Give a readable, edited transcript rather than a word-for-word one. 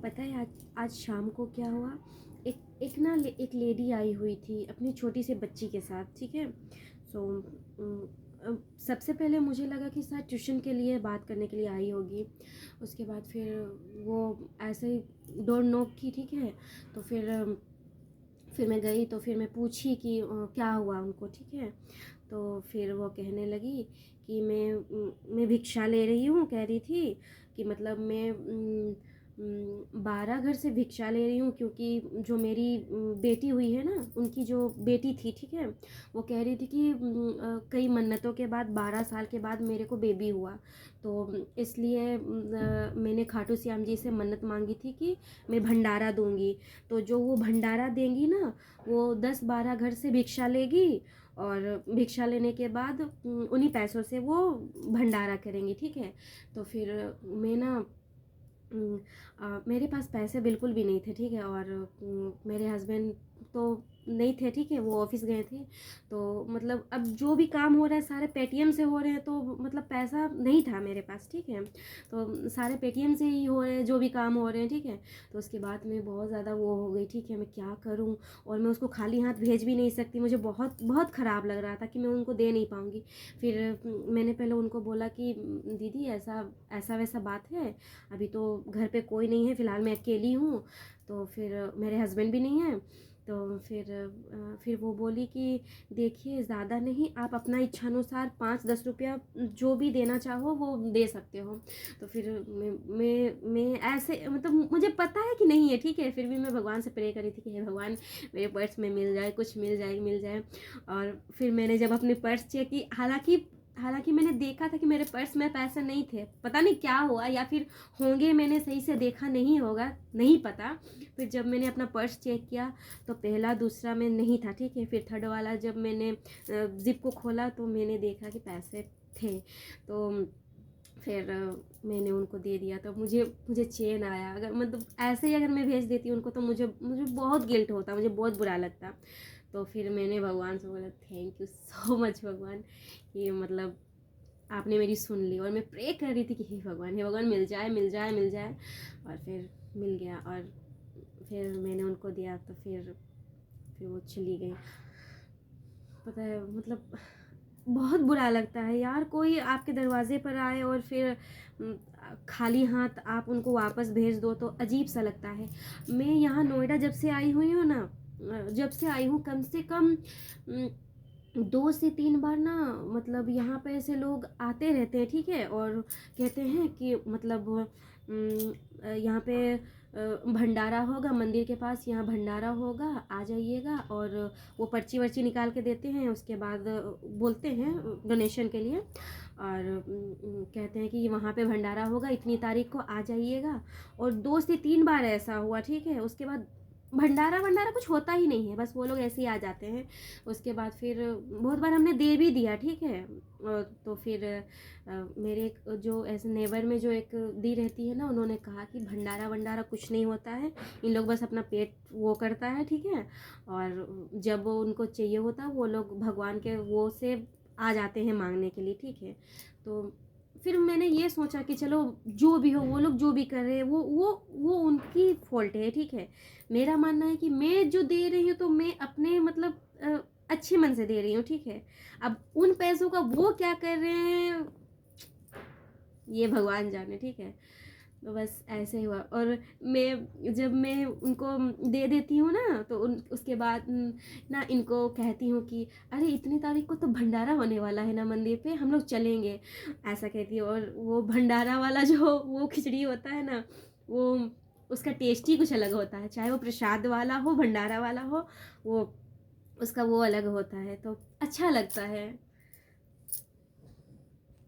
पता है आज आज शाम को क्या हुआ। एक लेडी आई हुई थी अपनी छोटी सी बच्ची के साथ, ठीक है। सो सबसे पहले मुझे लगा कि शायद ट्यूशन के लिए बात करने के लिए आई होगी। उसके बाद फिर वो ऐसे ही डोर नॉक की, ठीक है। तो फिर मैं गई, तो फिर मैं पूछी कि क्या हुआ उनको, ठीक है। तो फिर वो कहने लगी कि मैं भिक्षा ले रही हूँ, कह रही थी कि मतलब मैं 12 घर से भिक्षा ले रही हूँ, क्योंकि जो मेरी बेटी हुई है ना, उनकी जो बेटी थी, ठीक है, वो कह रही थी कि कई मन्नतों के बाद 12 साल के बाद मेरे को बेबी हुआ। तो इसलिए मैंने खाटू श्याम जी से मन्नत मांगी थी कि मैं भंडारा दूंगी। तो जो वो भंडारा देंगी ना, वो 10-12 घर से भिक्षा लेगी, और भिक्षा लेने के बाद उन्हीं पैसों से वो भंडारा करेंगी, ठीक है। तो फिर मैं ना मेरे पास पैसे बिल्कुल भी नहीं थे, ठीक है। और मेरे हस्बैंड तो नहीं थे, ठीक है, वो ऑफिस गए थे। तो मतलब अब जो भी काम हो रहा है सारे पेटीएम से हो रहे हैं, तो मतलब पैसा नहीं था मेरे पास, ठीक है। तो सारे पेटीएम से ही हो रहे हैं जो भी काम हो रहे हैं, ठीक है। तो उसके बाद में बहुत ज़्यादा वो हो गई, ठीक है, मैं क्या करूँ। और मैं उसको खाली हाथ भेज भी नहीं सकती, मुझे बहुत बहुत ख़राब लग रहा था कि मैं उनको दे नहीं पाऊँगी। फिर मैंने पहले उनको बोला कि दीदी ऐसा ऐसा वैसा बात है, अभी तो घर पे कोई नहीं है, फ़िलहाल मैं अकेली हूँ। तो फिर मेरे हस्बैंड भी नहीं हैं। तो फिर वो बोली कि देखिए ज़्यादा नहीं, आप अपना इच्छानुसार 5-10 रुपया जो भी देना चाहो वो दे सकते हो। तो फिर मैं ऐसे मतलब मुझे पता है कि नहीं है, ठीक है, फिर भी मैं भगवान से प्रे करी थी कि हे भगवान मेरे पर्स में मिल जाए, कुछ मिल जाए। और फिर मैंने जब अपनी पर्स चेक की, हालांकि मैंने देखा था कि मेरे पर्स में पैसे नहीं थे, पता नहीं क्या हुआ, या फिर होंगे, मैंने सही से देखा नहीं होगा, नहीं पता। फिर जब मैंने अपना पर्स चेक किया तो पहला दूसरा में नहीं था, ठीक है। फिर थर्ड वाला जब मैंने जिप को खोला तो मैंने देखा कि पैसे थे। तो फिर मैंने उनको दे दिया। तो मुझे मुझे चैन आया। अगर मतलब ऐसे ही अगर मैं भेज देती उनको तो मुझे मुझे बहुत गिल्ट होता, मुझे बहुत बुरा लगता। तो फिर मैंने भगवान से बोला थैंक यू सो मच भगवान, कि मतलब आपने मेरी सुन ली। और मैं प्रे कर रही थी कि हे भगवान मिल जाए मिल जाए मिल जाए। और फिर मिल गया, और फिर मैंने उनको दिया। तो फिर वो चली गई। पता है मतलब बहुत बुरा लगता है यार, कोई आपके दरवाजे पर आए और फिर खाली हाथ आप उनको वापस भेज दो तो अजीब सा लगता है। मैं यहाँ नोएडा जब से आई हुई हूँ ना, जब से आई हूँ कम से कम 2 से 3 बार ना, मतलब यहाँ पे ऐसे लोग आते रहते हैं, ठीक है। और कहते हैं कि मतलब यहाँ पे भंडारा होगा मंदिर के पास, यहाँ भंडारा होगा, आ जाइएगा। और वो पर्ची वर्ची निकाल के देते हैं, उसके बाद बोलते हैं डोनेशन के लिए। और कहते हैं कि वहाँ पे भंडारा होगा, इतनी तारीख को आ जाइएगा। और 2 से 3 बार ऐसा हुआ, ठीक है। उसके बाद भंडारा भंडारा कुछ होता ही नहीं है, बस वो लोग ऐसे ही आ जाते हैं। उसके बाद फिर बहुत बार हमने दे भी दिया, ठीक है। तो फिर मेरे जो ऐसे नेबर में जो एक दी रहती है ना, उन्होंने कहा कि भंडारा भंडारा कुछ नहीं होता है, इन लोग बस अपना पेट वो करता है, ठीक है। और जब वो उनको चाहिए होता है वो लोग भगवान के वो से आ जाते हैं मांगने के लिए, ठीक है। तो फिर मैंने ये सोचा कि चलो जो भी हो, वो लोग जो भी कर रहे हैं वो उनकी फॉल्ट है, ठीक है। मेरा मानना है कि मैं जो दे रही हूँ तो मैं अपने मतलब अच्छे मन से दे रही हूँ, ठीक है। अब उन पैसों का वो क्या कर रहे हैं ये भगवान जाने, ठीक है। तो बस ऐसे ही हुआ। और जब मैं उनको दे देती हूँ ना, तो उसके बाद ना इनको कहती हूँ कि अरे इतनी तारीख को तो भंडारा होने वाला है ना मंदिर पे, हम लोग चलेंगे, ऐसा कहती है। और वो भंडारा वाला जो वो खिचड़ी होता है ना, वो उसका टेस्ट ही कुछ अलग होता है, चाहे वो प्रसाद वाला हो भंडारा वाला हो, वो उसका वो अलग होता है, तो अच्छा लगता है।